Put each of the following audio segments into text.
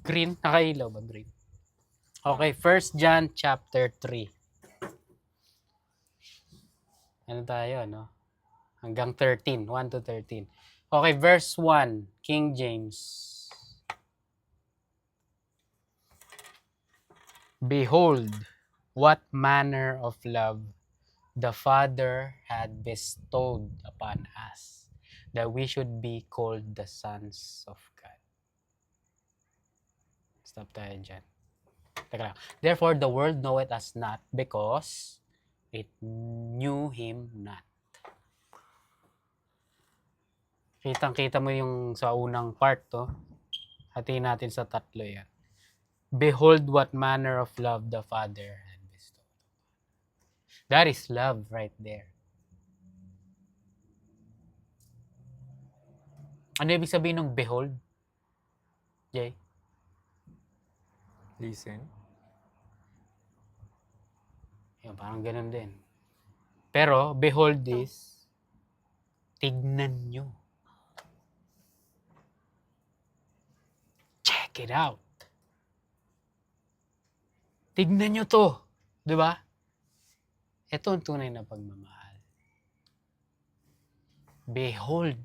Green? Nakailaw ba green? Okay, 1 John chapter 3. Ano tayo, no? Hanggang 13, 1 to 13. Okay, verse 1, King James. Behold, what manner of love the Father had bestowed upon us, that we should be called the sons of God. Stop tayo dyan. Teka lang. Therefore, the world knoweth us not, because it knew Him not. Kitang-kita mo yung sa unang part, to. Hatiin natin sa tatlo yan. Behold what manner of love the Father had bestowed. That is love right there. Ano ibig sabihin ng behold? Jay? Listen. Yung parang ganun din. Pero, behold this, tignan nyo. Check it out. Tignan nyo to. Di ba? Ito ang tunay na pagmamahal. Behold,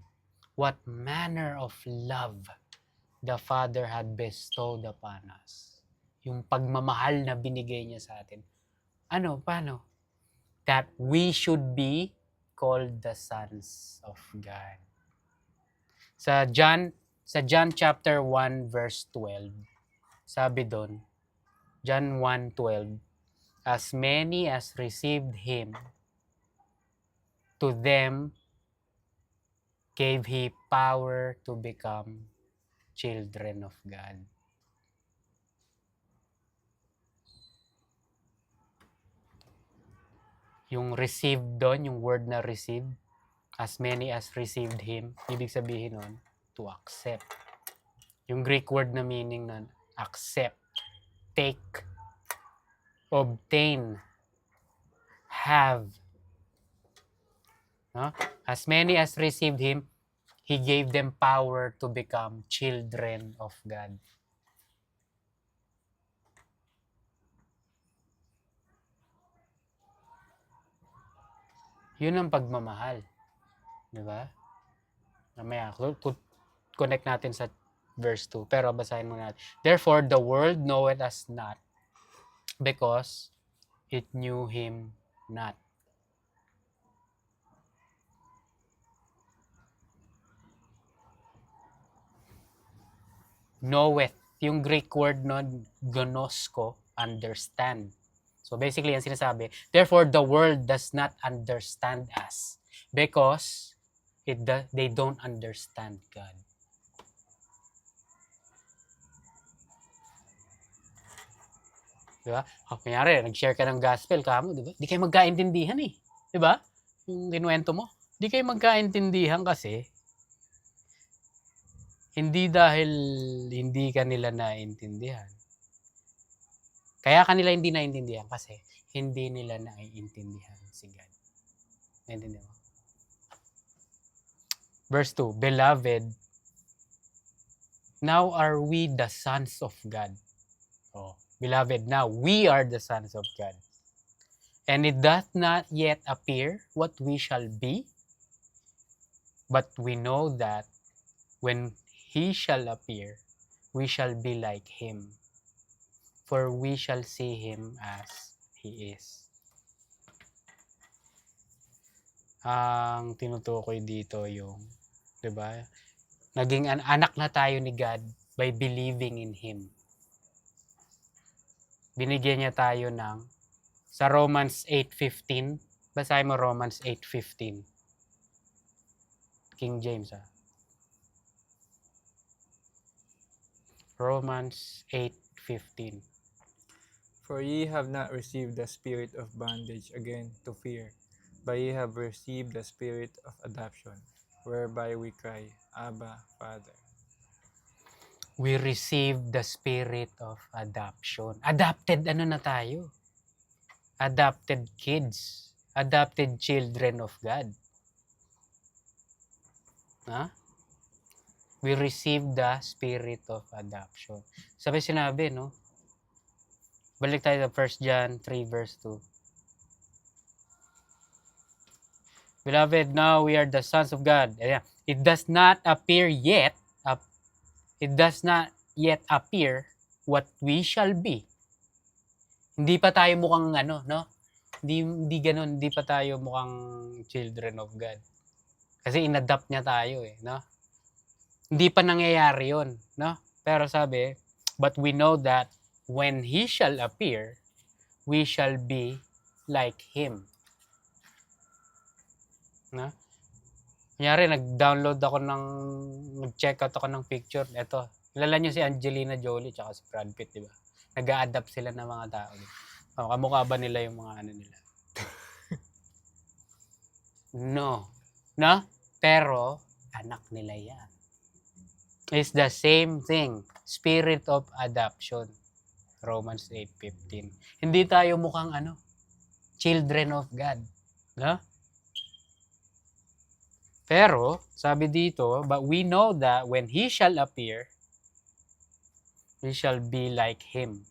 what manner of love the Father had bestowed upon us. Yung pagmamahal na binigay niya sa atin. Ano? Paano? That we should be called the sons of God. Sa John chapter 1 verse 12, sabi doon, John 1:12, as many as received Him, to them gave He power to become children of God. Yung received doon, yung word na received, as many as received Him, ibig sabihin nun, to accept. Yung Greek word na meaning nun, accept, take, obtain, have. No? As many as received Him, He gave them power to become children of God. Yun ang pagmamahal. Di ba? Mamaya, connect natin sa verse 2. Pero basahin mo natin. Therefore, the world knoweth us not, because it knew Him not. Knoweth. Yung Greek word nun, gnosko, understand. So basically, yan sinasabi, therefore, the world does not understand us, because they don't understand God. Diba? Kunyari, nag-share ka ng gospel, kamo, diba? Di kayo magkaintindihan eh. Diba? Yung kinuwento mo. Di kayo magkaintindihan kasi hindi dahil hindi ka nila naiintindihan. Kaya kanila hindi naiintindihan kasi hindi nila naiintindihan si God. Naiintindihan mo? Verse 2, Beloved, now are we the sons of God. Oh, beloved, now we are the sons of God. And it doth not yet appear what we shall be, but we know that when He shall appear, we shall be like Him, for we shall see Him as He is. Ang tinutukoy dito yung, di ba? Naging anak na tayo ni God by believing in Him. Binigyan niya tayo ng, sa Romans 8:15, basahin mo Romans 8:15. King James, ha? Romans 8:15. For ye have not received the spirit of bondage again to fear, but ye have received the spirit of adoption, whereby we cry, Abba, Father. We receive the spirit of adoption. Adopted ano na tayo? Adopted kids. Adopted children of God. Ha? we receive the spirit of adoption. Sabi sinabi, no? Balik tayo sa 1 John 3 verse 2. Beloved, now we are the sons of God. Ayan. It does not yet appear what we shall be. Hindi pa tayo mukhang no? Hindi ganoon, hindi pa tayo mukhang children of God. Kasi inadapt niya tayo no? Hindi pa nangyayari 'yon, no? Pero sabi, but we know that when he shall appear, we shall be like him. No? Kunyari, nag-check out ako ng picture. Ito, kilala niyo si Angelina Jolie tsaka si Brad Pitt, di ba? Nag-a-adapt sila ng mga tao. Kamukha ba nila yung mga nila? No. No? Pero, anak nila yan. It's the same thing. Spirit of adoption. Romans 8:15. Hindi tayo mukhang children of God. No? Pero, sabi dito, but we know that when he shall appear, we shall be like him.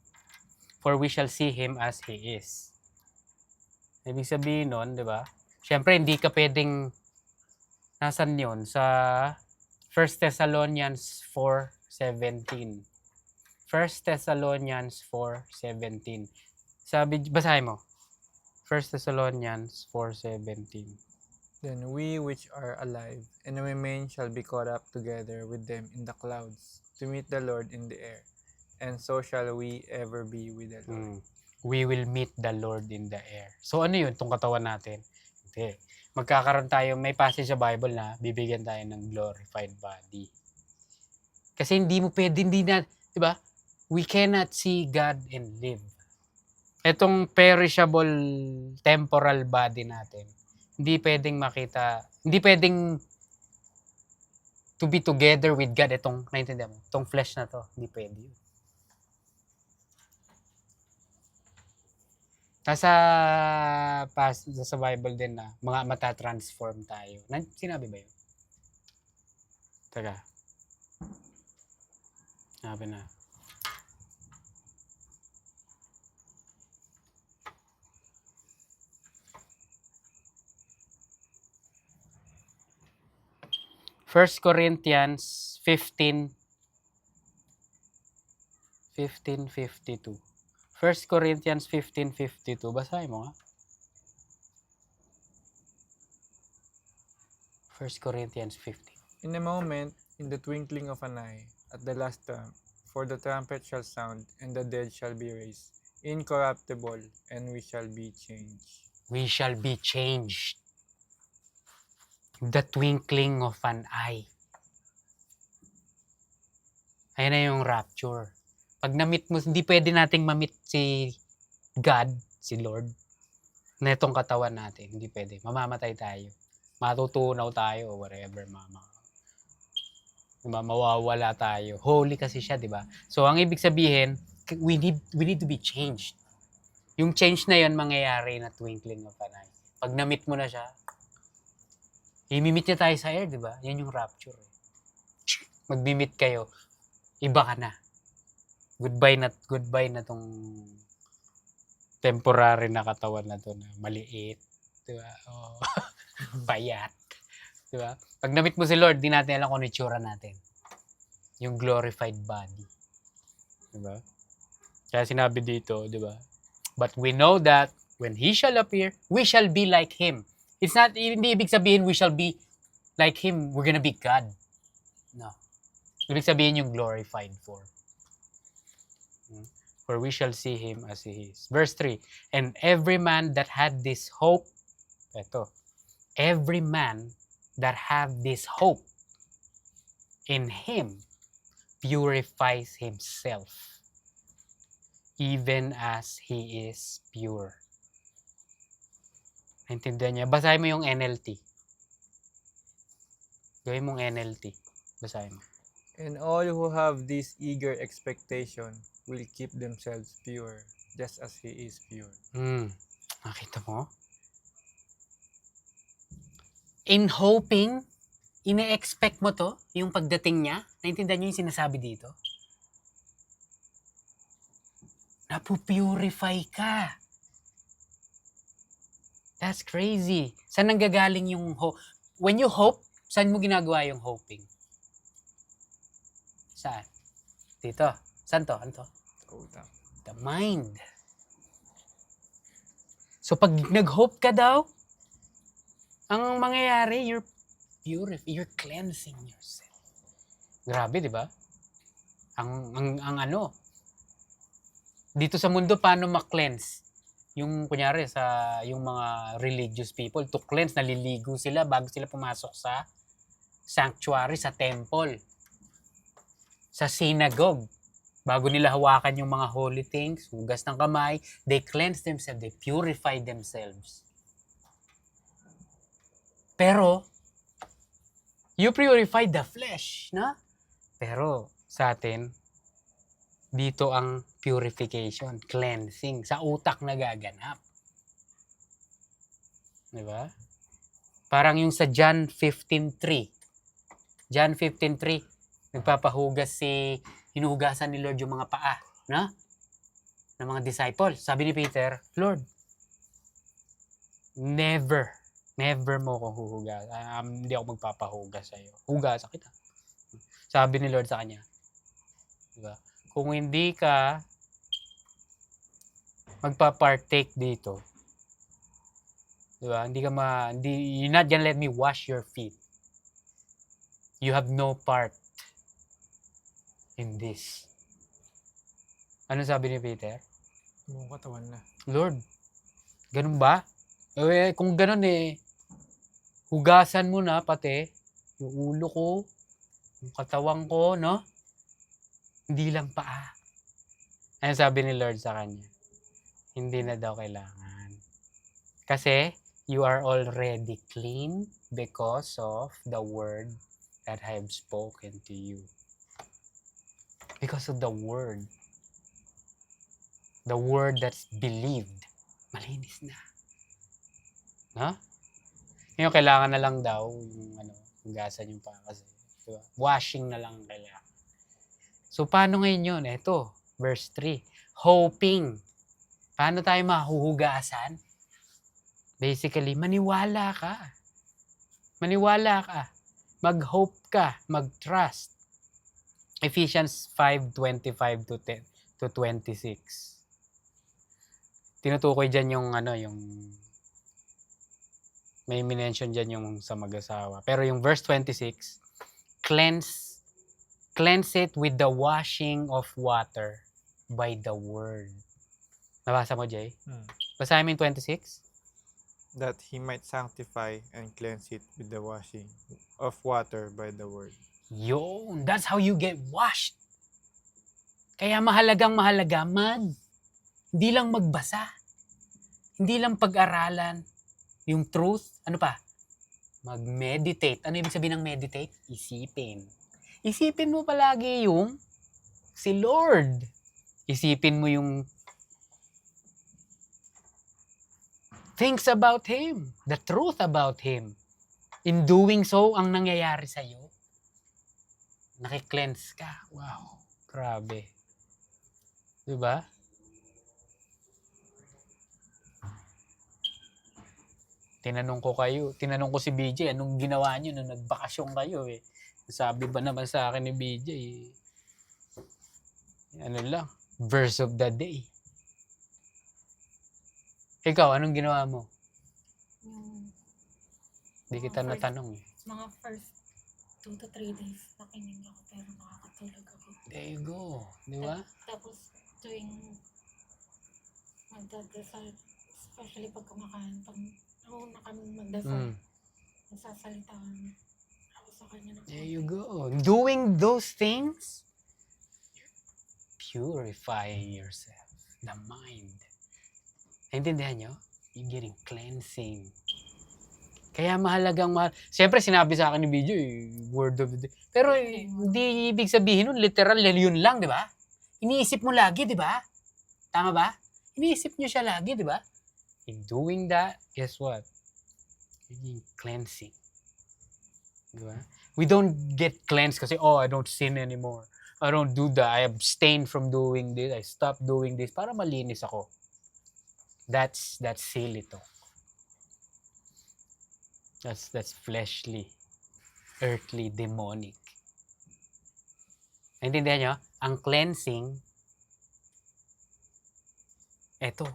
For we shall see him as he is. Ibig sabihin nun, di ba? Siyempre, hindi ka pwedeng, nasan yun? Sa 1 Thessalonians 4:17. 1 Thessalonians 4:17. Sabi, basahin mo. 1 Thessalonians 4:17. Then we which are alive and remain shall be caught up together with them in the clouds to meet the Lord in the air. And so shall we ever be with the Lord. We will meet the Lord in the air. So ano yun, itong katawan natin? Hindi. Magkakaroon tayo, may passage sa Bible na bibigyan tayo ng glorified body. Kasi hindi na, di ba? We cannot see God and live. Itong perishable temporal body natin, hindi pwedeng makita, hindi pwedeng to be together with God. Itong, naintindihan mo? Itong flesh na to, hindi pwede yun. Sa Bible din na mga matatransform tayo. Sinabi ba yun? Teka. Sinabi na. First Corinthians 15:52. 1 Corinthians 15:52. Basahin mo nga. 1 Corinthians 15. In a moment, in the twinkling of an eye, at the last trump, for the trumpet shall sound, and the dead shall be raised, incorruptible, and we shall be changed. We shall be changed. The twinkling of an eye. Ayan na yung rapture. Pag na-meet mo, hindi pwede nating ma-meet si God, si Lord, na itong katawan natin. Hindi pwede. Mamamatay tayo. Matutunaw tayo or whatever. Mawawala tayo. Holy kasi siya, di ba? So, ang ibig sabihin, we need to be changed. Yung change na yon mangyayari na twinkling of an eye. Pag na-meet mo na siya, i-meet niya tayo sa air, di ba? Yan yung rapture. Mag-meet kayo, iba ka na. Goodbye na tong temporary na katawan na to na maliit, 'di ba? Oh, payat, 'di ba? Pag na-meet mo si Lord, di natin alam kung ano itsura natin. Yung glorified body. 'Di ba? Kaya sinabi dito, 'di ba? But we know that when he shall appear, we shall be like him. It's not, hindi ibig sabihin we shall be like him, we're gonna be God. No. Ibig sabihin yung glorified form. For we shall see him as he is. Verse 3, and every man that had this hope, every man that have this hope in him purifies himself, even as he is pure. Naintindihan niya? Basahin mo yung NLT. Gawin mong NLT. Basahin mo. And all who have this eager expectation will keep themselves pure, just as he is pure. Nakita mo? In hoping ine-expect mo to, yung pagdating niya. Naintindihan niyo yung sinasabi dito? Napupurify ka. That's crazy. Saan nanggagaling yung hope? When you hope, saan mo ginagawa yung hoping? Saan? Dito. Saan to? Ano to? Utak. The mind. So pag nag-hope ka daw, ang mangyayari, you're cleansing yourself. Grabe, di ba? Ang ano, dito sa mundo, paano ma-cleanse? Yung kunyari yung mga religious people, to cleanse, naliligo sila bago sila pumasok sa sanctuary, sa temple, sa synagogue. Bago nila hawakan yung mga holy things, hugas ng kamay, they cleanse themselves, they purify themselves. Pero, you purify the flesh, na? Pero, sa atin, dito ang purification, cleansing, sa utak na gaganap. Diba? Parang yung sa John 15:3. John 15:3, nagpapahugas hinuhugasan ni Lord yung mga paa, na? Ng mga disciples. Sabi ni Peter, Lord, never mo akong huhugas. Hindi ako magpapahugas sa'yo. Hugasan kita. Sabi ni Lord sa kanya. Diba? Kung hindi ka magpa-partake dito, diba? You're not gonna let me wash your feet. You have no part in this. Ano sabi ni Peter? Buong katawan na. Lord, ganun ba? Kung ganun hugasan mo na pati yung ulo ko, yung katawan ko, no? Hindi lang paa. Ano sabi ni Lord sa kanya? Hindi na daw kailangan. Kasi, you are already clean because of the word that I have spoken to you. Because of the word. The word that's believed. Malinis na. No? Ngayon, kailangan na lang daw yung hugasan yung paa kasi. Diba? Washing na lang kailangan. So, paano ngayon yun? Ito, verse 3. Hoping. Paano tayo mahuhugasan? Basically, maniwala ka. Maniwala ka. Mag-hope ka. Mag-trust. Ephesians 5:25 to 26. Tinutukoy dyan yung may minention dyan yung sa mag-asawa. Pero yung verse 26, cleanse it with the washing of water by the word. Nabasa mo, Jay? Basahin mo yung 26. That he might sanctify and cleanse it with the washing of water by the word. Yun, that's how you get washed. Kaya mahalaga, hindi lang magbasa. Hindi lang pag-aralan. Yung truth, ano pa? Mag-meditate. Ano ibig sabihin ng meditate? Isipin. Isipin mo palagi yung si Lord. Isipin mo yung things about Him. The truth about Him. In doing so, ang nangyayari sa'yo, nakikleanse ka. Wow. Grabe. Diba? Tinanong ko si BJ, anong ginawa niyo nung nagbakasyon kayo eh? Sabi ba naman sa akin ni BJ, ano lang, verse of the day. Ikaw, anong ginawa mo? Hindi kita natanong eh. Mga first 2 to 3 days nakinig ako pero nakakatulog ako. There you go. Di ba? Tapos tuwing magdadasal, especially pag kumakain, pag nauna kami magdasal, nagsasalitaan ako sa kanya. There you go. Doing those things, purifying yourself. The mind. Naintindihan nyo? You're getting cleansing. Kaya siyempre sinabi sa akin ni BJ, word of the day. Pero hindi ibig sabihin nun, literal, yun lang, di ba? Iniisip mo lagi, di ba? Tama ba? Iniisip nyo siya lagi, di ba? In doing that, guess what? You're getting cleansing. Diba? We don't get cleansed kasi, oh, I don't sin anymore. I don't do that. I abstain from doing this. I stop doing this para malinis ako. That's silly to. That's fleshly, earthly, demonic. Naintindihan nyo? Ang cleansing, eto,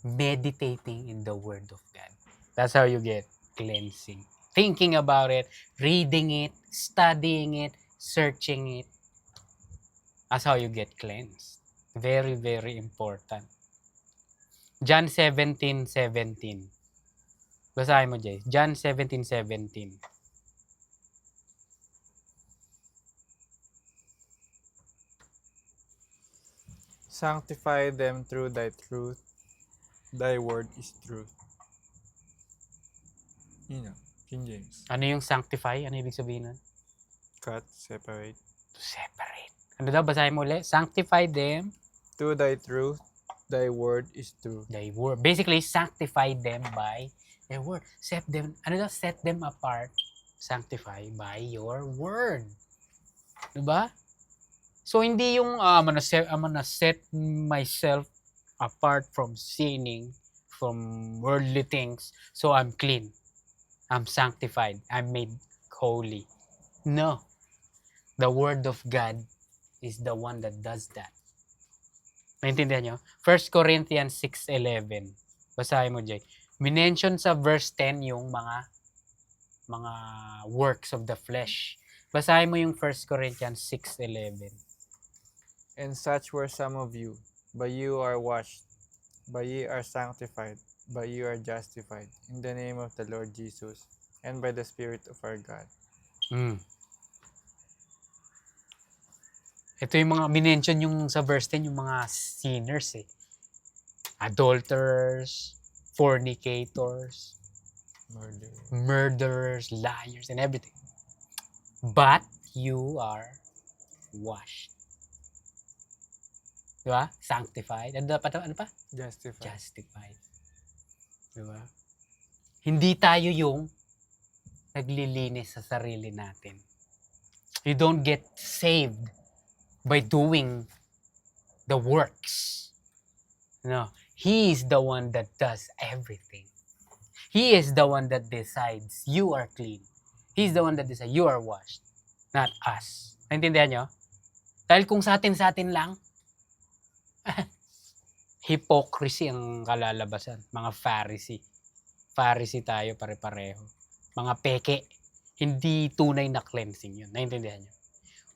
meditating in the Word of God. That's how you get cleansing. Thinking about it, reading it, studying it, searching it. That's how you get cleansed. Very, very important. John 17:17. Basahin mo, Jay. John 17:17. Sanctify them through thy truth. Thy word is truth. King James. Ano yung sanctify? Ano ibig sabihin nun? Cut, separate. To separate. Ano daw? Basahin mo ulit. Sanctify them. Through thy truth, thy word is truth. Thy word. Basically, sanctify them by their word. Set them apart. Sanctify by your word. Diba? So, hindi yung I'm gonna set myself apart from sinning, from worldly things, so I'm clean. I'm sanctified. I'm made holy. No. The Word of God is the one that does that. Naintindihan nyo? 1 Corinthians 6:11. Basahin mo, Jay. Minention sa verse 10 yung mga works of the flesh. Basahin mo yung 1 Corinthians 6:11. And such were some of you, but you are washed, but ye are sanctified, but you are justified in the name of the Lord Jesus, and by the Spirit of our God. Ito yung mga minention yung sa verse 10, yung mga sinners eh. Adulterers, fornicators, murderers, liars, and everything. But you are washed. Diba? Sanctified. Ano pa? Justified. Justified. Diba? Hindi tayo yung naglilinis sa sarili natin. You don't get saved by doing the works. No. He is the one that does everything. He is the one that decides you are clean. He's the one that decides you are washed. Not us. Naintindihan nyo? Dahil kung sa atin lang, hypocrisy ang kalalabasan. Mga Pharisee. Pharisee tayo pare-pareho. Mga peke. Hindi tunay na cleansing yun. Naintindihan nyo?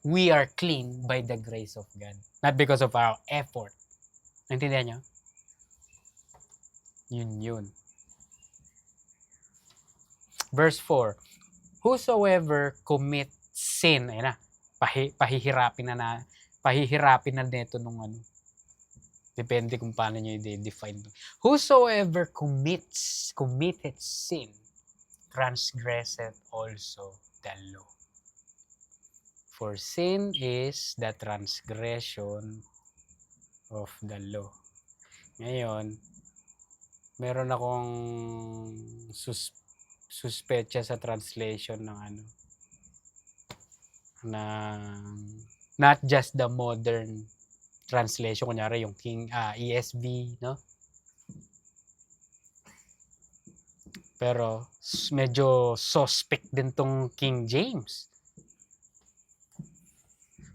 We are clean by the grace of God. Not because of our effort. Naintindihan nyo? Yun. Verse 4. Whosoever commits sin, ayun na, pahihirapin na neto nung ano. Depende kung paano nyo i-define. Whosoever committed sin, transgresseth also the law. For sin is the transgression of the law. Ngayon, meron akong suspecha sa translation ng ano, na not just the modern translation, kunyari yung ESV, no? Pero medyo suspect din tong King James.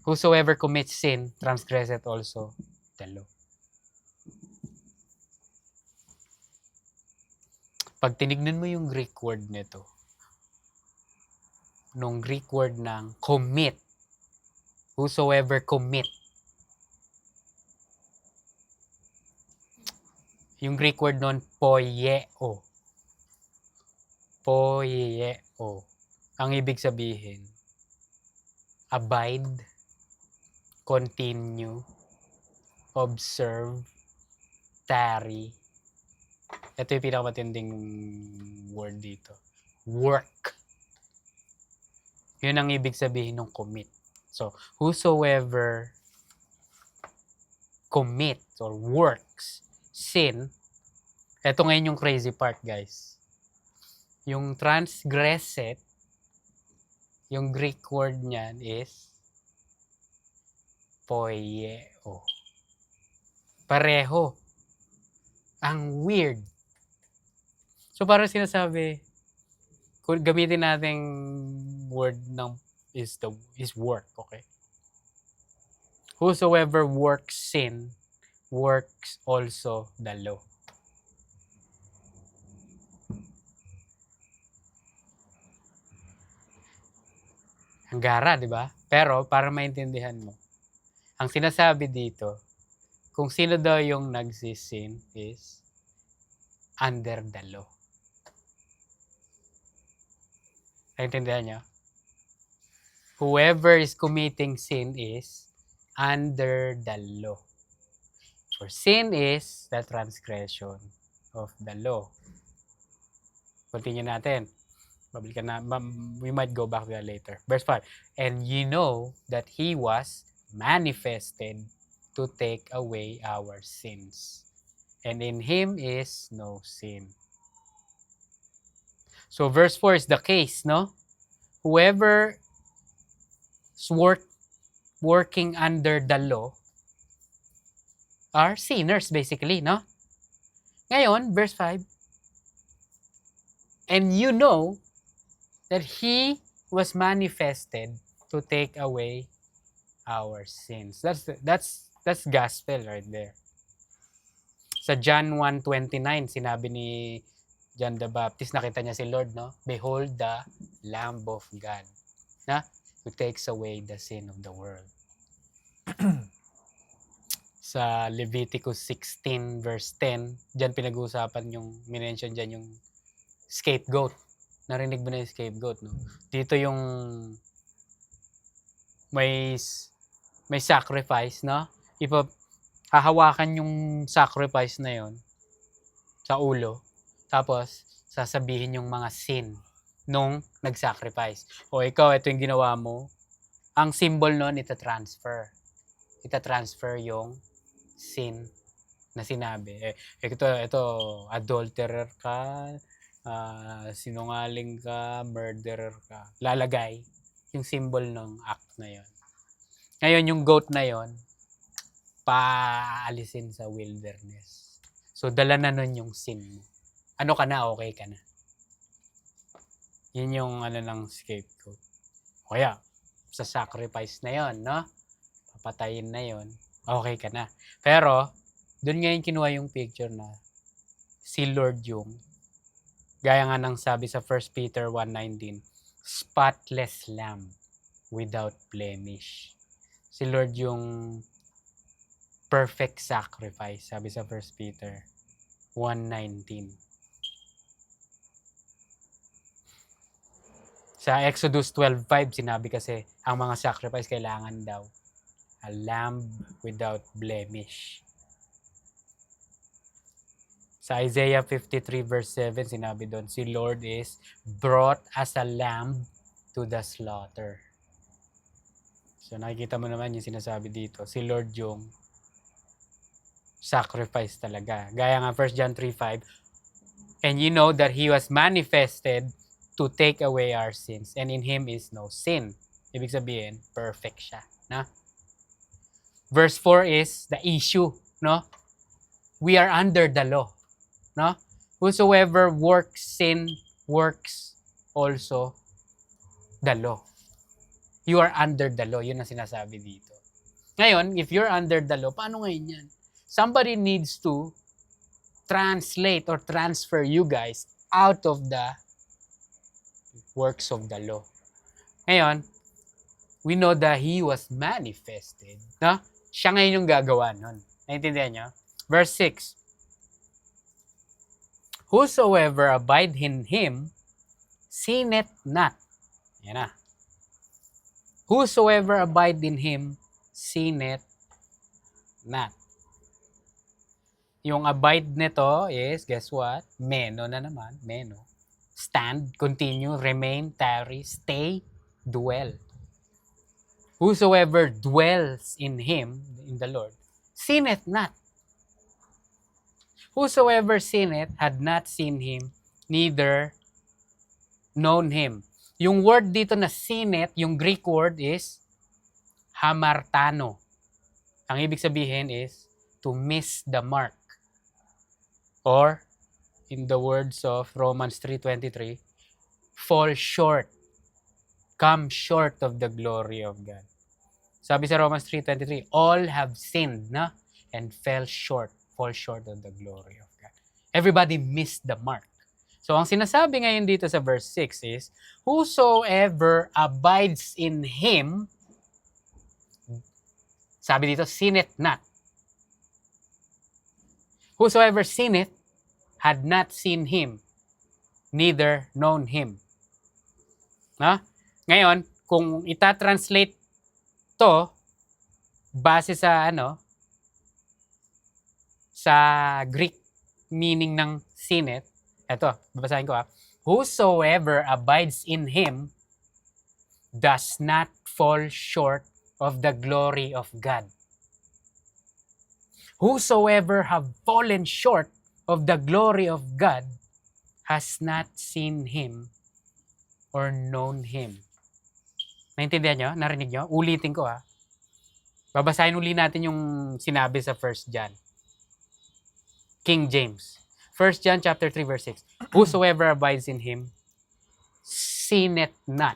Whosoever commits sin, transgresseth also the law. Pag tinignan mo yung Greek word nito, nung Greek word ng commit, whosoever commit, yung Greek word nun, poieo. Ang ibig sabihin, abide, continue, observe, tarry. Ito yung pinakamatinding word dito. Work. Yun ang ibig sabihin ng commit. So, whosoever commits or works sin, ito ngayon yung crazy part, guys. Yung transgresseth, Yung Greek word niyan is poieo. Pareho. Ang weird. So parang sinasabi, kung gamitin nating word ng is work, okay? Whosoever works sin, works also the law. Ang gara, di ba? Pero para maintindihan mo, ang sinasabi dito, kung sino daw yung nagsisin is under the law. Naintindihan niyo? Whoever is committing sin is under the law. For sin is the transgression of the law. Continue natin. We might go back to that later. Verse 5. And you know that he was manifested to take away our sins. And in him is no sin. So verse 4 is the case, no? Whoever is working under the law are sinners basically, no? Ngayon, verse 5. And you know that he was manifested to take away our sins. That's gospel right there. Sa John 1:29, sinabi ni John the Baptist, nakita niya si Lord, no? Behold the Lamb of God, na who takes away the sin of the world. Sa Leviticus 16 verse 10, diyan pinag-uusapan yung minention diyan yung scapegoat. Narinig mo na yung scapegoat, no? Dito yung may sacrifice, no? Hahawakan yung sacrifice na yon sa ulo. Tapos, sasabihin yung mga sin nung nag-sacrifice. O ikaw, ito yung ginawa mo. Ang symbol nun, ita-transfer. Ita-transfer yung sin na sinabi. Ito, adulterer ka, sinungaling ka, murderer ka. Lalagay yung symbol ng act na yon. Ngayon, yung goat na yon, paalisin sa wilderness. So, dala na nun yung sin mo. Ano ka na, okay ka na. Yun yung ng scapegoat. O kaya, sa sacrifice na yon, no? Papatayin na yon, okay ka na. Pero, doon ngayon kinuha yung picture na si Lord yung, gaya nga ng sabi sa 1 Peter 1:19, spotless lamb without blemish. Si Lord yung perfect sacrifice, sabi sa 1 Peter 1:19. Sa Exodus 12:5, sinabi kasi, ang mga sacrifice kailangan daw a lamb without blemish. Sa Isaiah 53 verse 7, sinabi doon, si Lord is brought as a lamb to the slaughter. So nakikita mo naman yung sinasabi dito, si Lord yung sacrifice talaga. Gaya nga 1 John 3:5, and you know that he was manifested to take away our sins, and in him is no sin. Ibig sabihin, perfect siya, no? Verse 4 is the issue, no? We are under the law, no? Whosoever works sin, works also the law. You are under the law. Yun ang sinasabi dito. Ngayon, if you're under the law, paano ngayon yan? Somebody needs to translate or transfer you guys out of the works of the law. Ngayon, we know that he was manifested. No? Siya ngayon yung gagawa nun. Naintindihan niyo? Verse 6. Whosoever abide in him, sinneth not. Yan na. Whosoever abide in him, sinneth not. Yung abide nito is, guess what? Meno na naman. Meno. Stand, continue, remain, tarry, stay, dwell. Whosoever dwells in him, in the Lord, sinneth not. Whosoever sinneth had not seen him, neither known him. Yung word dito na sinet, yung Greek word is hamartano. Ang ibig sabihin is to miss the mark. Or, in the words of Romans 3:23, fall short. Come short of the glory of God. Sabi sa Romans 3:23, all have sinned, na? And fall short of the glory of God. Everybody missed the mark. So, ang sinasabi ngayon dito sa verse 6 is, whosoever abides in Him, sabi dito, sinneth not. Whosoever sinneth had not seen Him, neither known Him. Na? Ngayon, kung itatranslate to, base sa sa Greek meaning ng sinneth, eto, babasahin ko whosoever abides in Him does not fall short of the glory of God. Whosoever have fallen short of the glory of God has not seen Him or known Him. Naintindihan nyo? Narinig nyo? Ulitin ko Babasahin uli natin yung sinabi sa 1 John. King James. 1 John chapter 3 verse 6. Whosoever abides in Him sinneth not.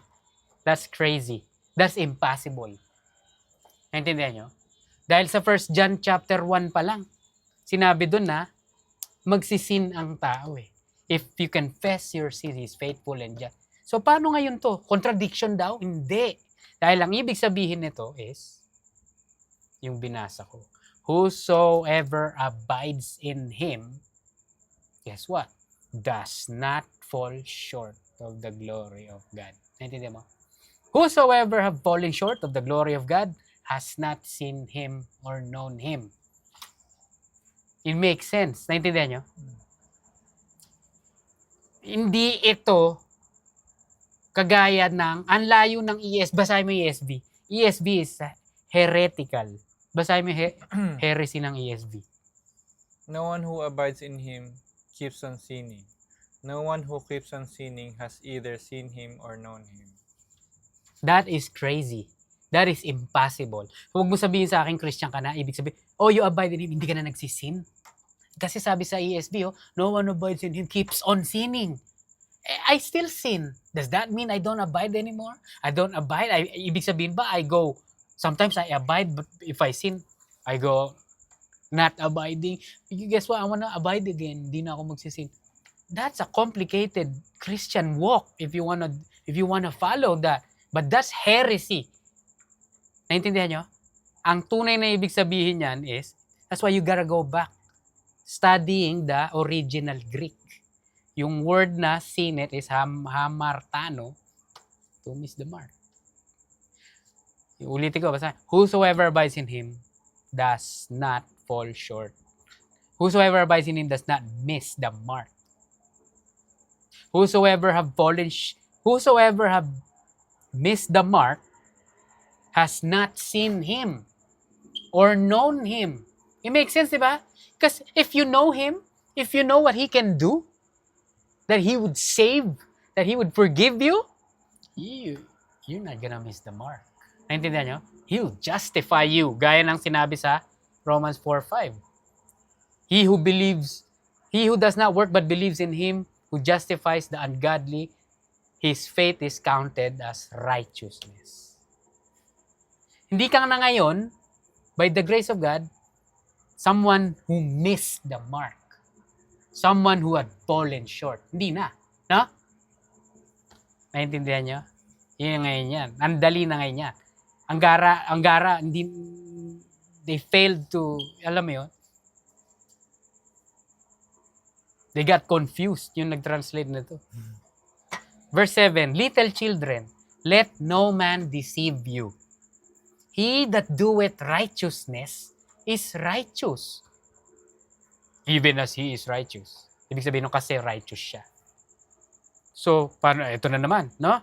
That's crazy. That's impossible. Naintindihan nyo? Dahil sa 1 John chapter 1 pa lang, sinabi doon na magsisin ang tao If you confess your sin, He's faithful and just. So paano ngayon to? Contradiction daw? Hindi. Dahil ang ibig sabihin nito is, yung binasa ko, whosoever abides in Him, guess what? Does not fall short of the glory of God. Naintindihan mo? Whosoever have fallen short of the glory of God has not seen Him or known Him. It makes sense. Naintindihan nyo? Hindi ito kagaya ng, ang layo ng ESV. Basahin mo yung ESV. ESV is heretical. Basahin mo yung heresy ng ESV. No one who abides in Him keeps on sinning. No one who keeps on sinning has either seen Him or known Him. That is crazy. That is impossible. Huwag mo sabihin sa akin, Christian ka na, ibig sabihin, you abide in Him, hindi ka na nagsisin. Kasi sabi sa ESV, no one abides in Him keeps on sinning. I still sin. Does that mean I don't abide anymore? I don't abide. Ibig sabihin ba, sometimes I abide, but if I sin, I go not abiding. Guess what? I wanna abide again. Hindi na ako magsisin. That's a complicated Christian walk if you wanna follow that. But that's heresy. Naintindihan nyo? Ang tunay na ibig sabihin yan is, that's why you gotta go back studying the original Greek. Yung word na sinet is hamartano, to miss the mark. Ulitin ko, basta, whosoever abides in Him does not fall short. Whosoever abides in Him does not miss the mark. Whosoever have missed the mark has not seen Him or known Him. It makes sense, diba? Because if you know Him, if you know what He can do, that He would save, that He would forgive you, you're not gonna miss the mark. Naintindihan nyo? He'll justify you. Gaya ng sinabi sa Romans 4:5. He who does not work but believes in Him who justifies the ungodly, his faith is counted as righteousness. Hindi ka na ngayon, by the grace of God, someone who missed the mark. Someone who had fallen short. Hindi na. No? Naintindihan nyo? Yun ngayon yan. Ang dali na ngayon yan. Ang gara, hindi, they failed to, alam mo yun? They got confused yung nag-translate na to. Verse 7, little children, let no man deceive you. He that doeth righteousness is righteous, even as he is righteous. Ibig sabihin kasi righteous siya. So, paano? Ito na naman, no?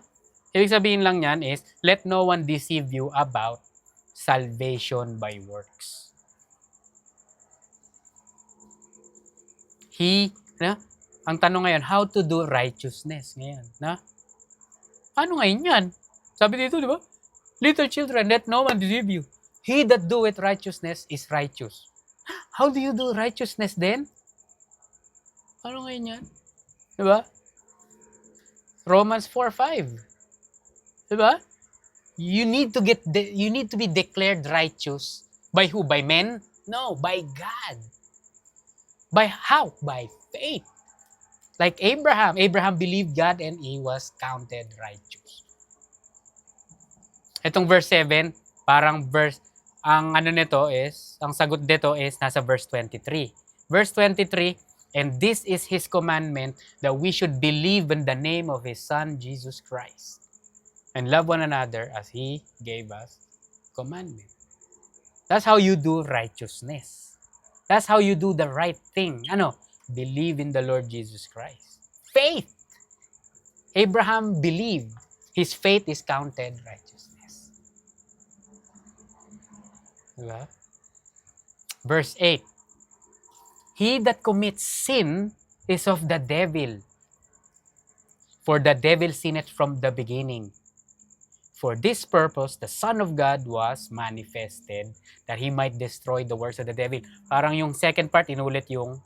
Ibig sabihin lang yan is, let no one deceive you about salvation by works. Ang tanong ngayon, how to do righteousness ngayon, no? Ano ngayon yan? Sabi dito, di ba? Little children, let no man deceive you. He that doeth righteousness is righteous. How do you do righteousness then? Ano ngayon yan? Di ba? Romans 4:5. Di ba? You need to be declared righteous by who? By men? No, by God. By how? By faith. Like Abraham. Abraham believed God and he was counted righteous. Itong verse 7, ang sagot dito is nasa verse 23. Verse 23, and this is His commandment, that we should believe in the name of His Son, Jesus Christ, and love one another as He gave us commandment. That's how you do righteousness. That's how you do the right thing. Believe in the Lord Jesus Christ. Faith. Abraham believed. His faith is counted righteousness. Diba? Verse 8. He that commits sin is of the devil, for the devil sinneth from the beginning. For this purpose, the Son of God was manifested, that He might destroy the works of the devil. Parang yung second part, inulit yung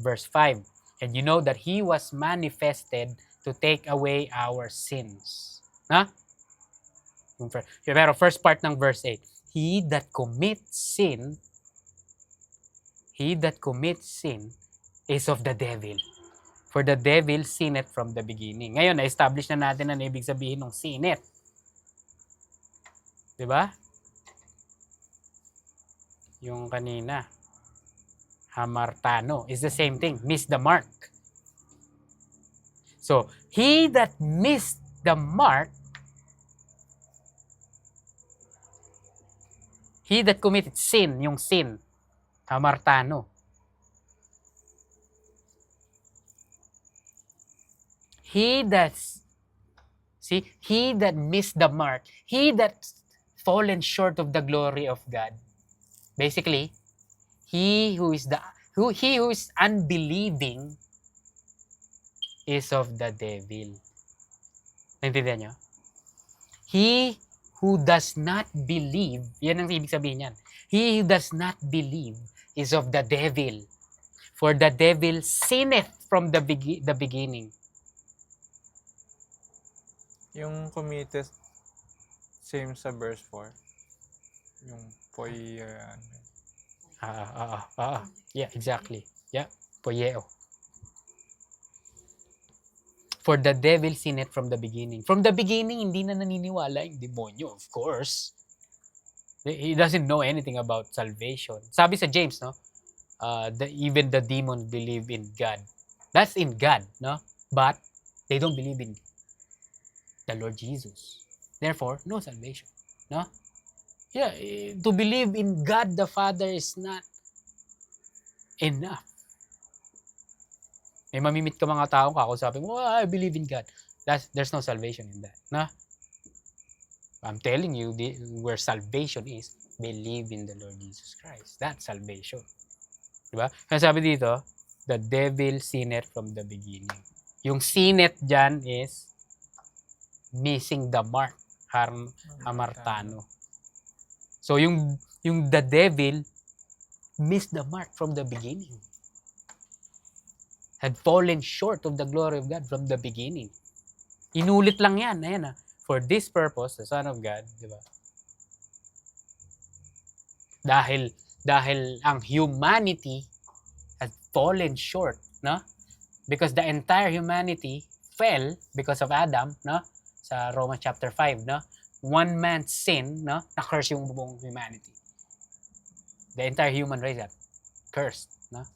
verse 5. And you know that He was manifested to take away our sins. Na? Pero first part ng verse 8. He that commits sin is of the devil. For the devil sinneth from the beginning. Ngayon, na-establish na natin na ibig sabihin ng sinneth. Diba? Yung kanina, hamartano, is the same thing. Miss the mark. So, he that missed the mark, he that committed sin, yung sin, hamartano. He that missed the mark, he that fallen short of the glory of God. Basically, he who is unbelieving is of the devil. Naintindihan nyo? He who does not believe, yan ang ibig sabihin yan. He who does not believe is of the devil. For the devil sinneth from the beginning. Yung committed, same sa verse 4. Yung Yeah, exactly. Yeah, poieo. For the devil sinneth from the beginning. From the beginning, hindi na naniniwala yung demonyo, of course. He doesn't know anything about salvation. Sabi sa James, no? Even the demons believe in God. That's in God, no? But they don't believe in the Lord Jesus. Therefore, no salvation, no? Yeah, to believe in God the Father is not enough. May mamimit ka mga taong kakausapin mo, I believe in God. There's no salvation in that. No? I'm telling you, where salvation is, believe in the Lord Jesus Christ. That's salvation. Diba? Kaya sabi dito, the devil sinneth from the beginning. Yung sinneth dyan is missing the mark, hamartano. So yung the devil missed the mark from the beginning. Had fallen short of the glory of God from the beginning. Inulit lang yan. Ayan. For this purpose, the Son of God, di ba? Dahil ang humanity had fallen short, no? Because the entire humanity fell because of Adam, no? Sa Romans chapter 5, no? One man's sin, no? Na-curse yung buong humanity. The entire human race got cursed, no?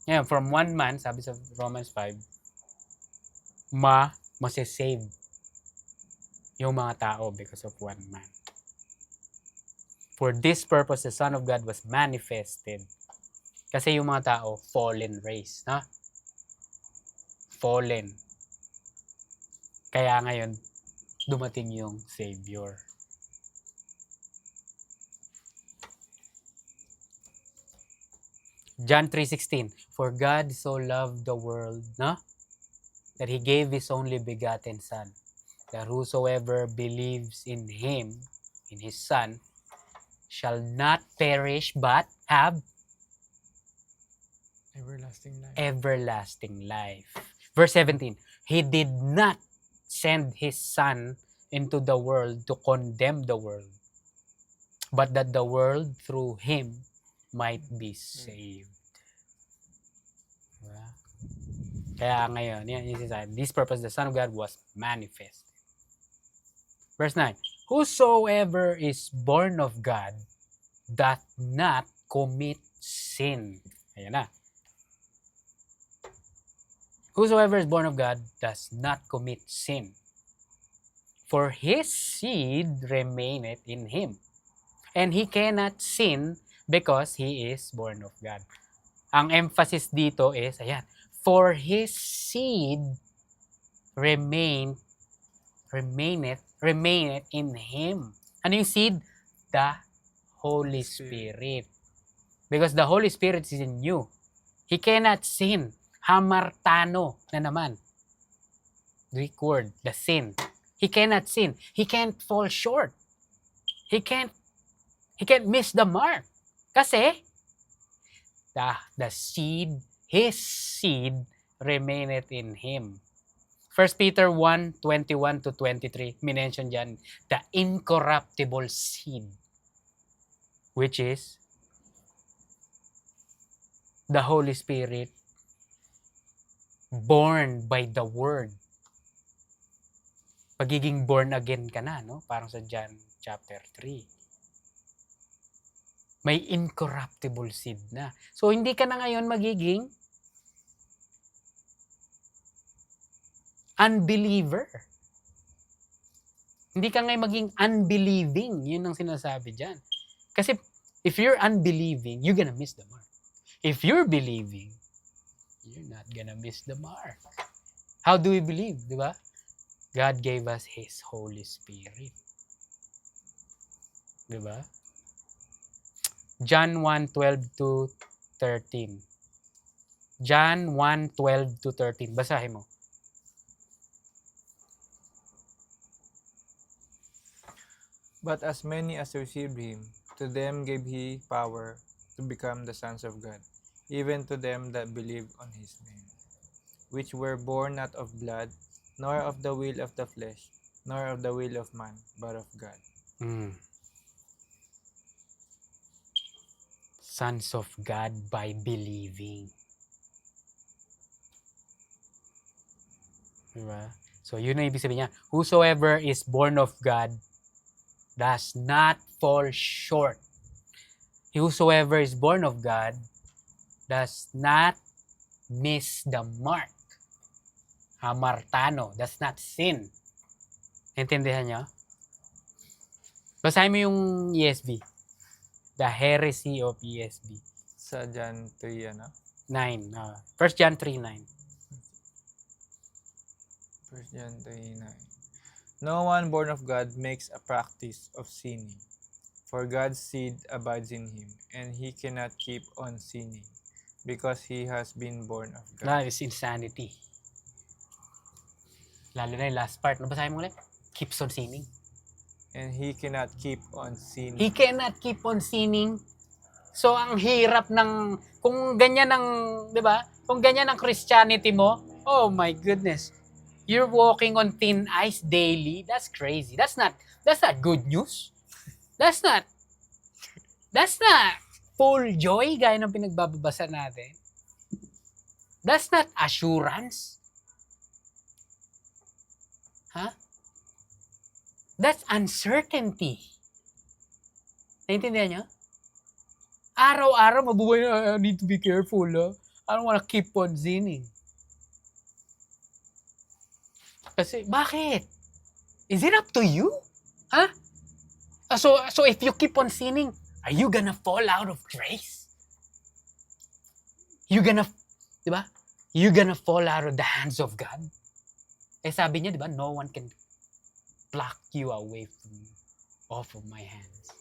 Yeah, from one man, sabi sa Romans 5, masisave yung mga tao because of one man. For this purpose, the Son of God was manifested. Kasi yung mga tao, fallen race, no? Fallen. Kaya ngayon, dumating yung Savior. John 3:16, for God so loved the world, no? That He gave His only begotten Son, that whosoever believes in him, in his Son, shall not perish but have Everlasting life. everlasting life. Verse 17, he did not send his Son into the world to condemn the world, but that the world through him might be saved. Diba? Kaya ngayon, yan yung sinasabi, this purpose the Son of God was manifest. Verse 9, whosoever is born of God doth not commit sin. Ayan na. Whosoever is born of God does not commit sin. For his seed remaineth in him. And he cannot sin because he is born of God. Ang emphasis dito is, ayan, for his seed remaineth in him. Ano yung seed? The Holy Spirit. Because the Holy Spirit is in you. He cannot sin. Hamartano na naman. Greek word, the sin. He cannot sin. He can't fall short. He can't miss the mark. Kasi the seed, his seed remaineth in him. 1 Peter 1:21-23, minention dyan, the incorruptible seed, which is the Holy Spirit born by the Word. Pagiging born again ka na, no? Parang sa John chapter 3. May incorruptible seed na. So, hindi ka na ngayon magiging unbeliever. Hindi ka ngayon maging unbelieving. Yun ang sinasabi dyan. Kasi, if you're unbelieving, you're gonna miss the mark. If you're believing, you're not gonna miss the mark. How do we believe, di ba? God gave us His Holy Spirit. Di ba? John 1:12-13. John 1:12-13. Basahin mo. But as many as received him, to them gave he power to become the sons of God, even to them that believe on his name, which were born not of blood, nor of the will of the flesh, nor of the will of man, but of God. Sons of God by believing. Diba? So, yun ang ibig sabihin niya. Whosoever is born of God does not fall short. Whosoever is born of God does not miss the mark. Hamartano, does not sin. Intindihan niyo? Basahin mo yung ESV. The heresy of ESV. Sa John 3, 9. 1 John 3:9. 1 John 3:9. No one born of God makes a practice of sinning, for God's seed abides in him, and he cannot keep on sinning, because he has been born of God. That is insanity. Lalo na yung last part. Basahin mo ulit. Keeps on sinning. And he cannot keep on sinning. He cannot keep on sinning. So, ang hirap ng, kung ganyan ang, di ba? Kung ganyan ang Christianity mo, oh my goodness. You're walking on thin ice daily. That's crazy. That's not good news. That's not full joy gaya ng pinagbabasa natin. That's not assurance. Huh? That's uncertainty. Naintindihan niyo? Araw-araw mabuhay na, I need to be careful. I don't wanna keep on sinning. Kasi, bakit? Is it up to you? Huh? So if you keep on sinning, are you gonna fall out of grace? You gonna, di ba? You gonna fall out of the hands of God? Eh sabi niya, di ba? No one can pluck you away off of my hands.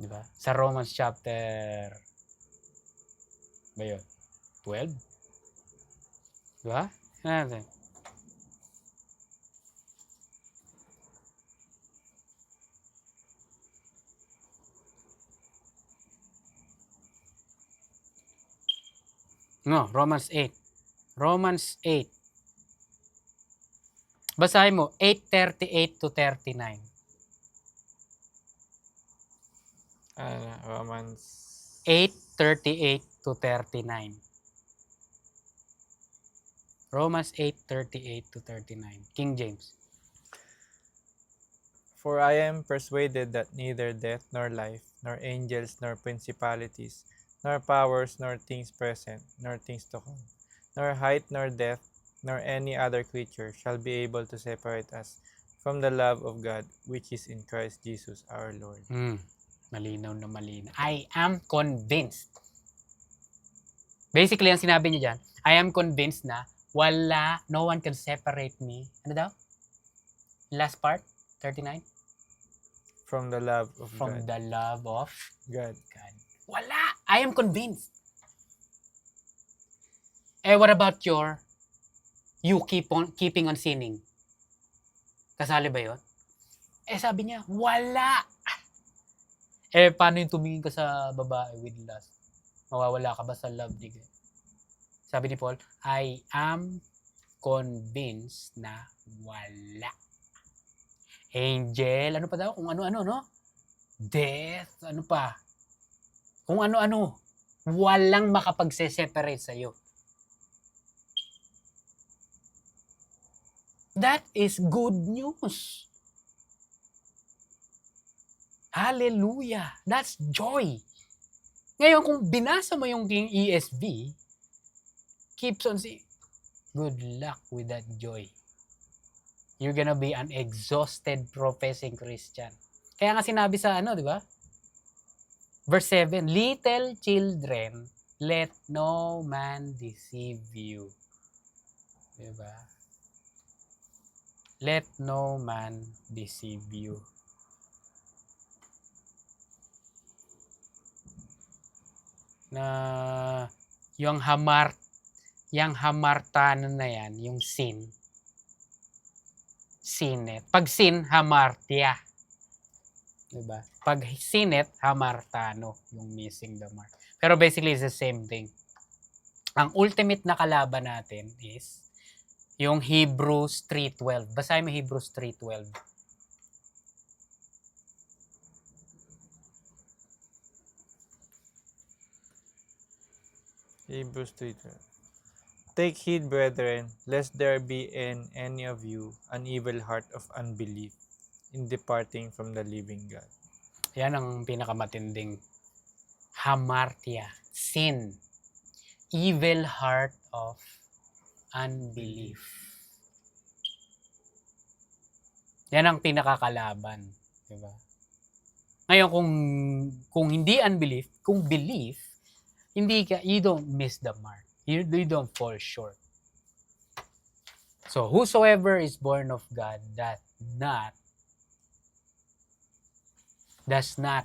Di ba? Sa Romans chapter ba yun? 12? Di ba? Ano natin? No, Romans 8. Romans 8. Basahin mo, 8:38 to 39. Romans 8:38 to 39. Romans 8:38 to 39. King James. For I am persuaded that neither death nor life, nor angels nor principalities, nor powers nor things present, nor things to come, nor height nor depth, nor any other creature shall be able to separate us from the love of God which is in Christ Jesus our Lord. Malinaw na malinaw. I am convinced. Basically, ang sinabi niya dyan, I am convinced na no one can separate me. Ano daw? Last part, 39? From the love of From God. the love of God. God. Wala! I am convinced. What about you keeping on sinning? Kasali ba yun? Sabi niya, wala! Paano yung tumingin ka sa babae with lust? Mawawala ka ba sa love ni God? Sabi ni Paul, I am convinced na wala. Angel, ano pa daw? Kung ano-ano, no? Death, ano pa? Kung ano-ano. Walang makapagse-separate sa'yo. That is good news. Hallelujah. That's joy. Ngayon, kung binasa mo yung King ESV, keeps on saying, good luck with that joy. You're gonna be an exhausted professing Christian. Kaya nga sinabi sa di ba? Verse 7, little children, let no man deceive you. Diba? Let no man deceive you. Na yung hamartano na yan, yung sin. Sinet. Pag sin, hamartia. Diba? Pag sinet, hamartano, yung missing the mark. Pero basically, it's the same thing. Ang ultimate na kalaban natin is yung Hebrews 3:12. Basahin mo Hebrews 3:12. Hebrews 3:12. Take heed, brethren, lest there be in any of you an evil heart of unbelief in departing from the living God. Yan ang pinakamatinding hamartia, sin, evil heart of unbelief. Yan ang pinakakalaban, di ba? Ngayon kung hindi unbelief, kung belief, you don't miss the mark. You don't fall short. So whosoever is born of God does not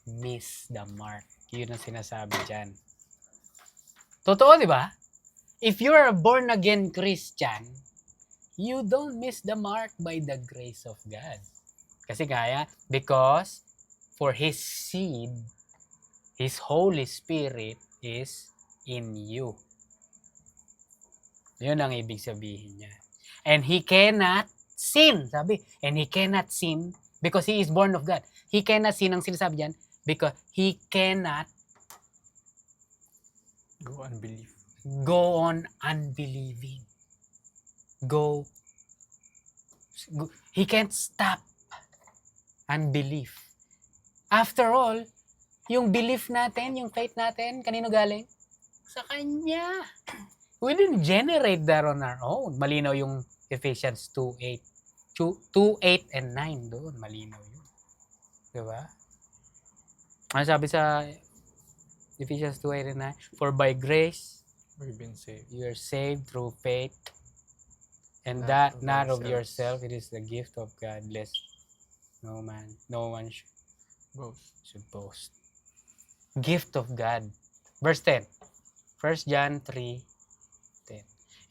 miss the mark. Yun ang sinasabi dyan. Totoo, di ba? If you're a born again Christian, you don't miss the mark by the grace of God. Kasi because for His seed, His Holy Spirit is in you. Yun ang ibig sabihin niya. And He cannot sin. Sabi, and He cannot sin because He is born of God. He cannot sin, ang sinasabi dyan, because He cannot go on unbelieving. He can't stop unbelief. After all, yung belief natin, yung faith natin, kanino galing? Sa Kanya. We didn't generate that on our own. Malinaw yung Ephesians 2:8. 2:8 and 9 doon. Malinaw yun. Diba? Ano sabi sa Ephesians 2:8 and 9? For by grace, we've been saved. You are saved through faith. And that not of yourself. It is the gift of God. Lest no one should boast. Gift of God. Verse 10. 1 John 3:10.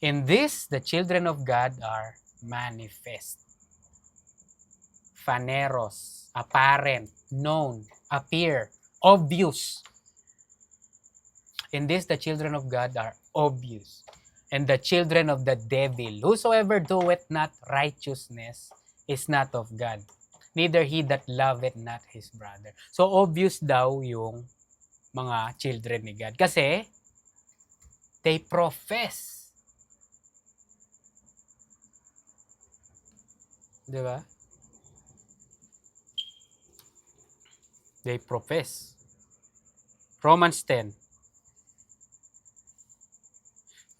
In this, the children of God are manifest. Phaneros, apparent, known, appear, obvious. In this, the children of God are obvious, and the children of the devil. Whosoever doeth not righteousness is not of God, neither he that loveth not his brother. So, obvious daw yung mga children ni God. Kasi, they profess. Di ba? They profess. Romans 10.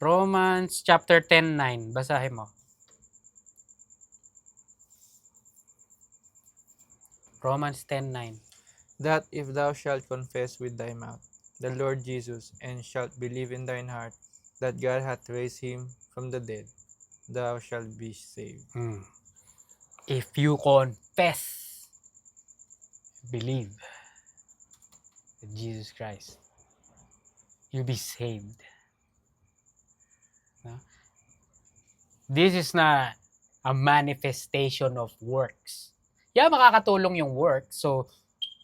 Romans chapter 10:9. Basahin mo. Romans 10:9. That if thou shalt confess with thy mouth the Lord Jesus, and shalt believe in thine heart that God hath raised him from the dead, thou shalt be saved. If you confess, believe in Jesus Christ, you'll be saved. No? This is not a manifestation of works. Yeah, makakatulong yung work. So,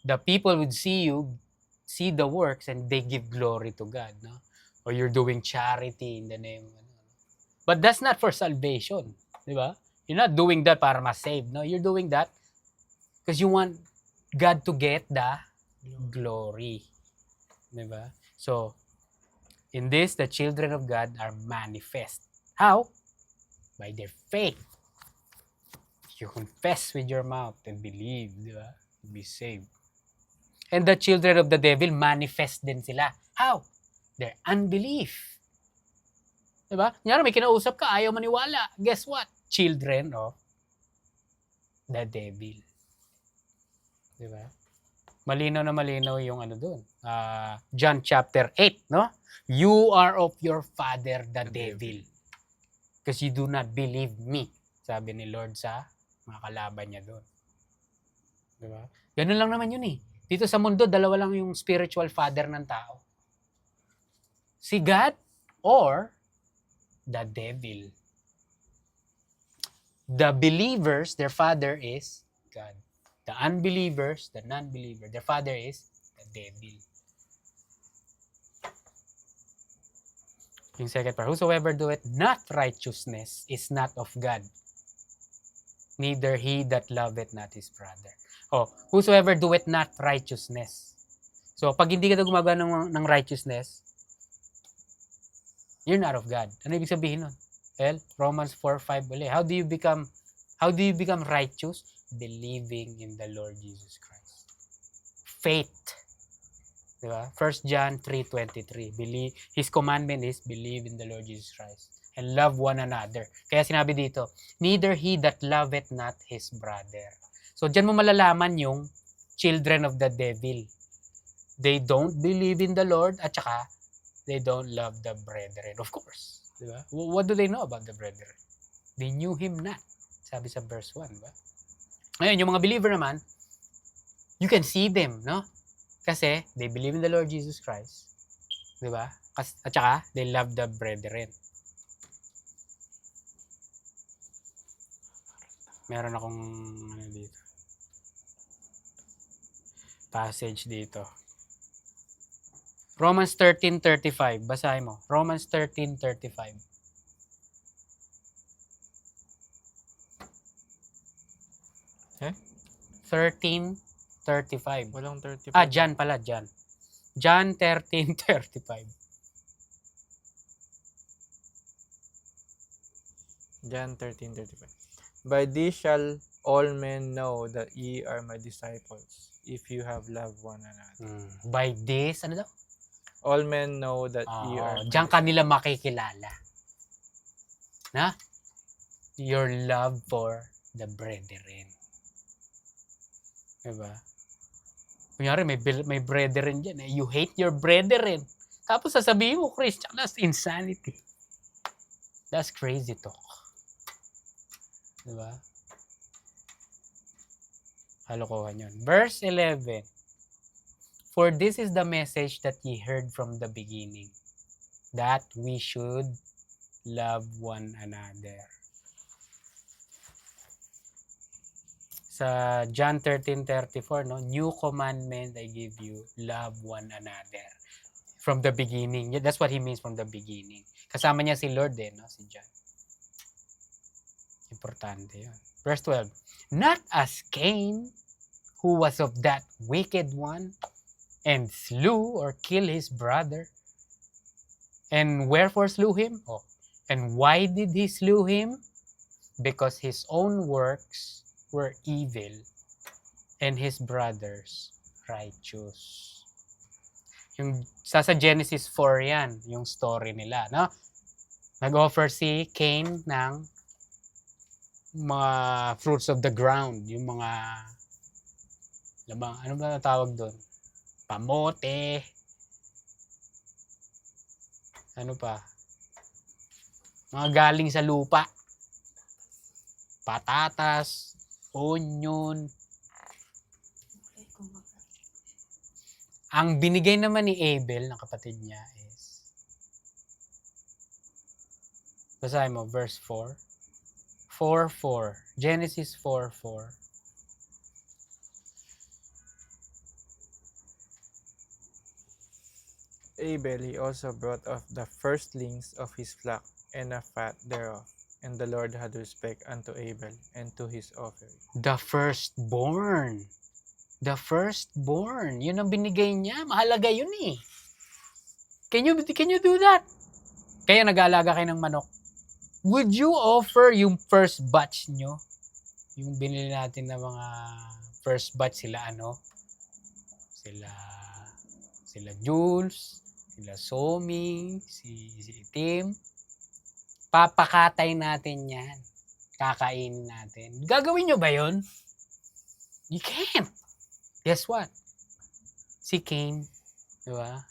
the people would see you, see the works, and they give glory to God. No? Or you're doing charity in the name of God. But that's not for salvation. Di ba? You're not doing that para ma-save. No? You're doing that because you want God to get the glory. Di ba? So, in this, the children of God are manifest. How? By their faith. You confess with your mouth and believe, di ba? Be saved. And the children of the devil, manifest din sila. How? Their unbelief. Di ba? Kunyari, may kinausap ka, ayaw maniwala. Guess what? Children of the devil. Di ba? Malinaw na malinaw yung ano doon. John chapter 8, no? You are of your father, the devil. Because you do not believe me. Sabi ni Lord sa mga kalaban niya doon. Diba? Ganun lang naman yun eh. Dito sa mundo, dalawa lang yung spiritual father ng tao. Si God or the devil. The believers, their father is God. The unbelievers, the non-believer, their father is the devil. Yung second part, whosoever doeth not righteousness is not of God, neither he that loveth not his brother. Whosoever doeth not righteousness. So, pag hindi ka na gumagawa ng righteousness, you're not of God. Ano ibig sabihin nun? Romans 4:5 ulit. How do you become righteous? Believing in the Lord Jesus Christ. Faith. Diba? 1 John 3:23. His commandment is believe in the Lord Jesus Christ and love one another. Kaya sinabi dito, neither he that loveth not his brother. So, dyan mo malalaman yung children of the devil. They don't believe in the Lord at saka they don't love the brethren. Of course. Diba? What do they know about the brethren? They knew him not. Sabi sa verse 1. Diba? Ngayon, yung mga believer naman, you can see them, no? Kasi they believe in the Lord Jesus Christ. Diba? At saka, they love the brethren. Meron akong dito. Passage dito. Romans 13:35. Basahin mo. Romans 13:35. Eh? 13:35. Walang 35. John pala, John. John 13:35. John 13:35. By this shall all men know that ye are my disciples, if you have loved one another. By this, ano daw? All men know that ye are my diyan kanila makikilala. Na? Your love for the brethren. Diba? Kunyari, may brethren dyan. You hate your brethren. Tapos sasabihin mo, Christian, that's insanity. That's crazy talk. Diba? Kalokohan yun. Verse 11. For this is the message that ye heard from the beginning, that we should love one another. Sa John 13:34, no? New commandment I give you, love one another. From the beginning. Yeah, that's what he means from the beginning. Kasama niya si Lord no? Si John. Importante yun. Verse 12. Not as Cain, who was of that wicked one, and slew or killed his brother. And wherefore slew him? Oh. And why did he slew him? Because his own works were evil, and his brothers righteous. Yung sa Genesis 4 yan, yung story nila, no? Nag-offer si Cain ng mga fruits of the ground, yung mga ano ba tawag doon? Pamote. Ano pa? Mga galing sa lupa. Patatas, onion. Okay, kumbaga. Ang binigay naman ni Abel, ng kapatid niya, is basahin mo, verse 4. 4:4. Genesis 4:4. Abel he also brought of the firstlings of his flock and a fat thereof. And the Lord had respect unto Abel and to his offering. The firstborn. The firstborn. Yun ang binigay niya. Mahalaga yun eh. Can you do that? Kaya nag-aalaga kayo ng manok. Would you offer yung first batch nyo? Yung binili natin na mga first batch sila Sila Jules, sila Somi, si Tim. Papakatay natin yan. Kakainin natin. Gagawin nyo ba yun? You can't. Guess what? Si Cain, di ba?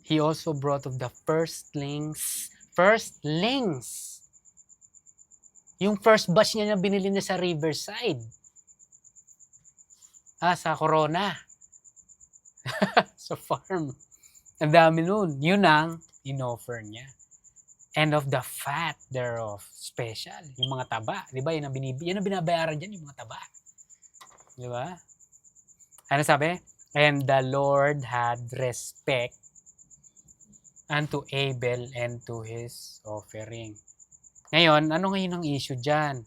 He also brought of the firstlings. Yung first batch niya na binili na sa Riverside. Sa Corona. Sa farm. Ang dami nun. Yun ang in-offer niya. And of the fat thereof. Special. Yung mga taba. Di ba? Yan ang binabayaran dyan, yung mga taba. Di ba? Ano sabi? And the Lord had respect unto Abel and to his offering. Ngayon, ano ngayon ang issue dyan?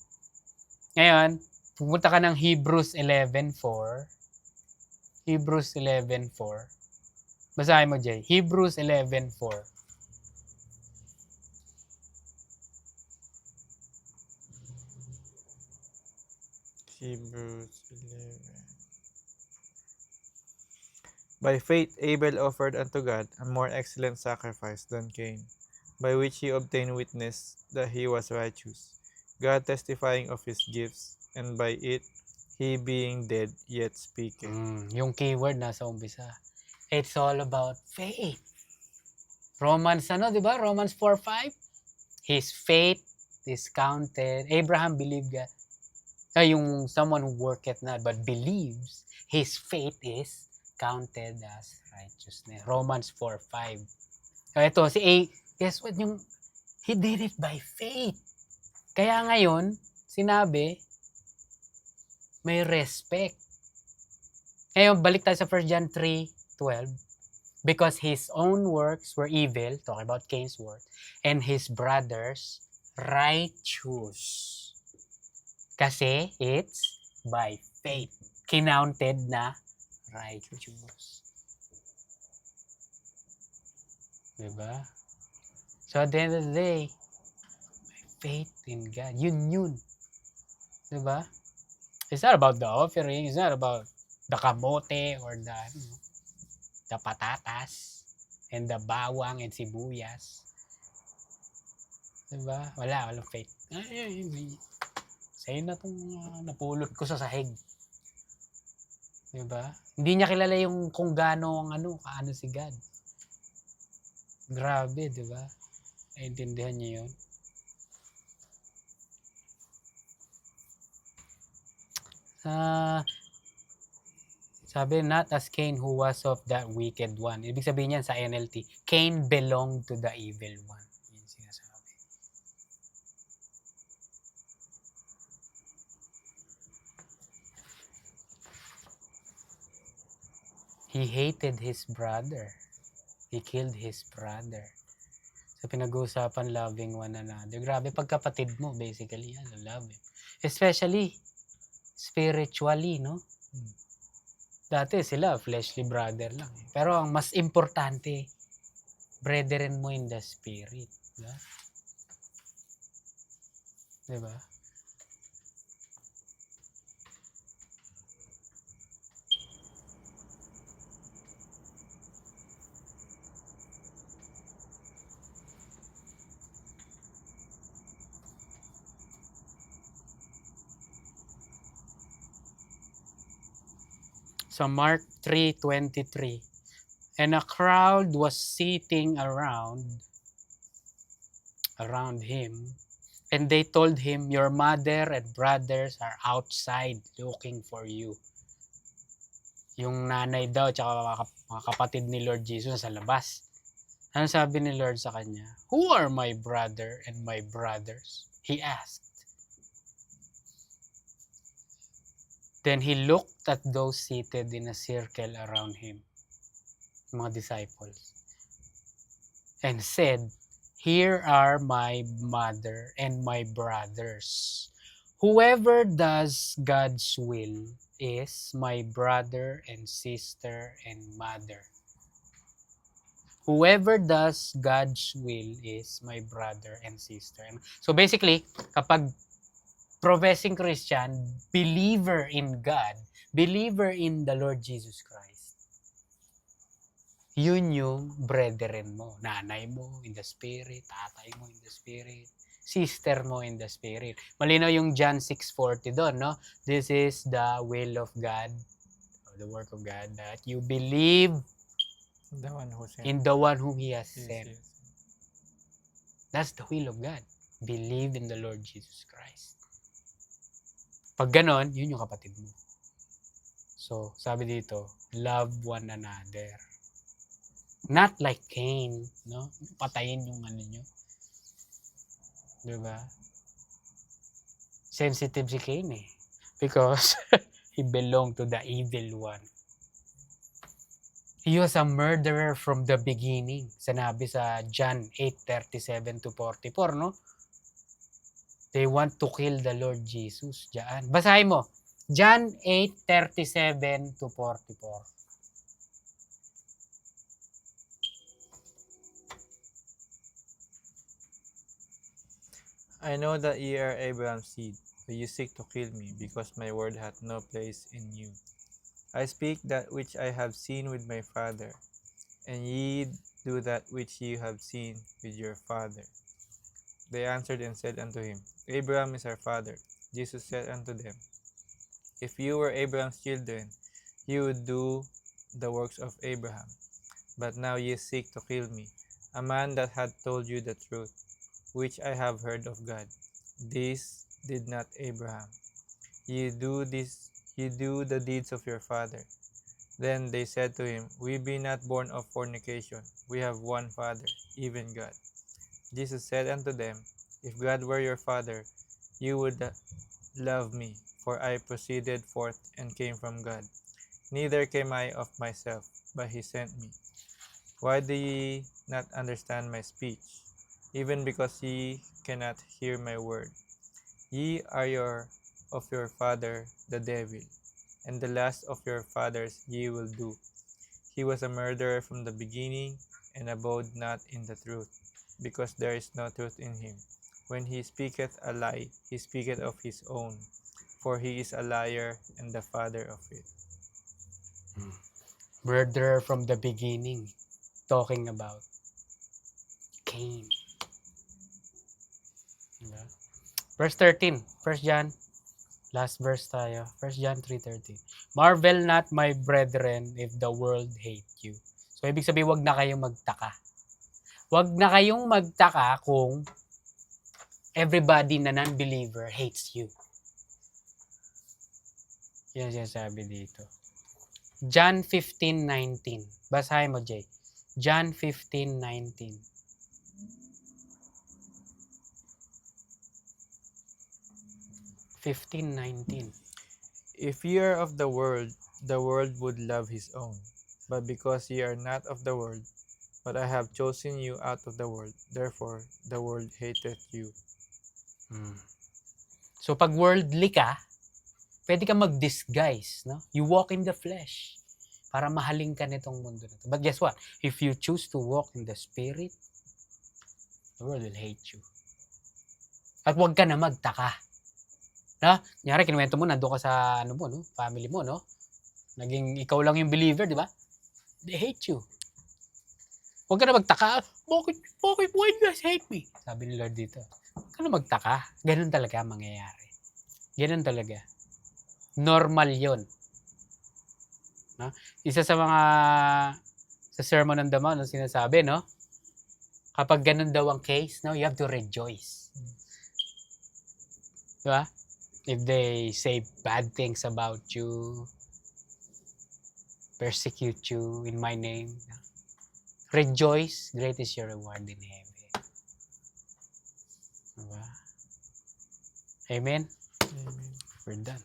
Ngayon, pumunta ka ng Hebrews 11:4. Hebrews 11:4. Basahin mo, Jay. Hebrews 11:4. Hebrews 11. By faith Abel offered unto God a more excellent sacrifice than Cain, by which he obtained witness that he was righteous, God testifying of his gifts, and by it he being dead yet speaketh. Yung keyword nasa umpisa. It's all about faith. Romans, di ba? Romans 4:5. His faith is counted. Abraham believed God. Yung someone who worketh not but believes, his faith is counted as righteousness. Romans 4:5. Ito, guess what? He did it by faith. Kaya ngayon, sinabi, may respect. Ngayon, balik tayo sa 1 John 3:12. Because his own works were evil, talking about Cain's work, and his brothers righteous. Kasi it's by faith. Kinounted na righteous. Diba? So at the end of the day, may faith in God. Yun. Diba? It's not about the offering. It's not about the kamote or the patatas and the bawang and sibuyas. Diba? Walang faith. Sa'yo na itong napulot ko sa sahig. Diba? Hindi niya kilala yung kung gaano kaano si God. Grabe, diba? Naintindihan niyo yun? Sabi, not as Cain who was of that wicked one. Ibig sabihin yan sa NLT, Cain belonged to the evil one. Yan sinasabi. He hated his brother. He killed his brother. So pinag-uusapan loving one another. Grabe, pagkapatid mo, basically, yan, love him. Especially, spiritually, no? Dati sila, fleshly brother lang. Pero ang mas importante, brethren mo in the spirit. Diba? Diba? So Mark 3:23. And a crowd was sitting around him, and they told him, your mother and brothers are outside looking for you. Yung nanay daw tsaka mga kapatid ni Lord Jesus sa labas. Ano sabi ni Lord sa kanya? Who are my brother and my brothers? He asked. Then he looked at those seated in a circle around him, mga disciples, and said, here are my mother and my brothers. Whoever does God's will is my brother and sister and mother. Whoever does God's will is my brother and sister. So basically, kapag professing Christian, believer in God, believer in the Lord Jesus Christ, yun yung brethren mo. Nanay mo in the spirit, tatay mo in the spirit, sister mo in the spirit. Malinaw yung John 6:40 doon, no? This is the will of God, the work of God, that you believe The one who sent. in the one whom He has Yes, sent. yes. That's the will of God. Believe in the Lord Jesus Christ. Pag ganon, yun yung kapatid mo. So, sabi dito, love one another. Not like Cain, no? Patayin yung ano nyo. Diba? Sensitive si Cain eh. Because he belonged to the evil one. He was a murderer from the beginning. Sinabi sa John 8:37-44, no? They want to kill the Lord Jesus. Diyan. Basahin mo. John 8:37-44. I know that ye are Abraham's seed, but you seek to kill me, because my word hath no place in you. I speak that which I have seen with my father, and ye do that which ye have seen with your father. They answered and said unto him, Abraham is our father. Jesus said unto them, If you were Abraham's children, you would do the works of Abraham. But now ye seek to kill me, a man that had told you the truth, which I have heard of God. This did not Abraham. Ye do the deeds of your father. Then they said to him, We be not born of fornication. We have one Father, even God. Jesus said unto them, If God were your Father, you would love me, for I proceeded forth and came from God. Neither came I of myself, but he sent me. Why do ye not understand my speech? Even because ye cannot hear my word. Ye are of your father the devil, and the last of your fathers ye will do. He was a murderer from the beginning, and abode not in the truth, because there is no truth in him. When he speaketh a lie, he speaketh of his own, for he is a liar and the father of it. Murderer from the beginning. Talking about Cain. Diba? Verse 13. 1 John. Last verse tayo. 1 John 3:13. Marvel not, my brethren, if the world hate you. So, ibig sabihin, wag na kayong magtaka. Wag na kayong magtaka kung everybody na non-believer hates you. Yan sinasabi dito. John 15:19. Basahin mo, Jay. John 15:19. If ye are of the world would love his own. But because ye are not of the world, But I have chosen you out of the world, therefore the world hateth you. Mm. So pag worldly ka, pwede ka mag-disguise, no? You walk in the flesh para mahalin ka nitong mundo na to. But guess what? If you choose to walk in the spirit, the world will hate you. At huwag ka na magtaka. No? Kunyari, kinuwento mo, nandun ka sa ano mo, no? Family mo, no? Naging ikaw lang yung believer, di ba? They hate you. Huwag ka na magtaka. Bakit? Why do you guys hate me? Sabi ni Lord dito. Huwag ka na magtaka. Ganun talaga mangyayari. Ganun talaga. Normal yon. No? Isa sa mga sa Sermon on the Mount, no, sinasabi, no? Kapag ganun daw ang case, no, you have to rejoice. Diba? If they say bad things about you, persecute you in my name, rejoice, great is your reward in heaven. Diba? Amen? Amen. We're done.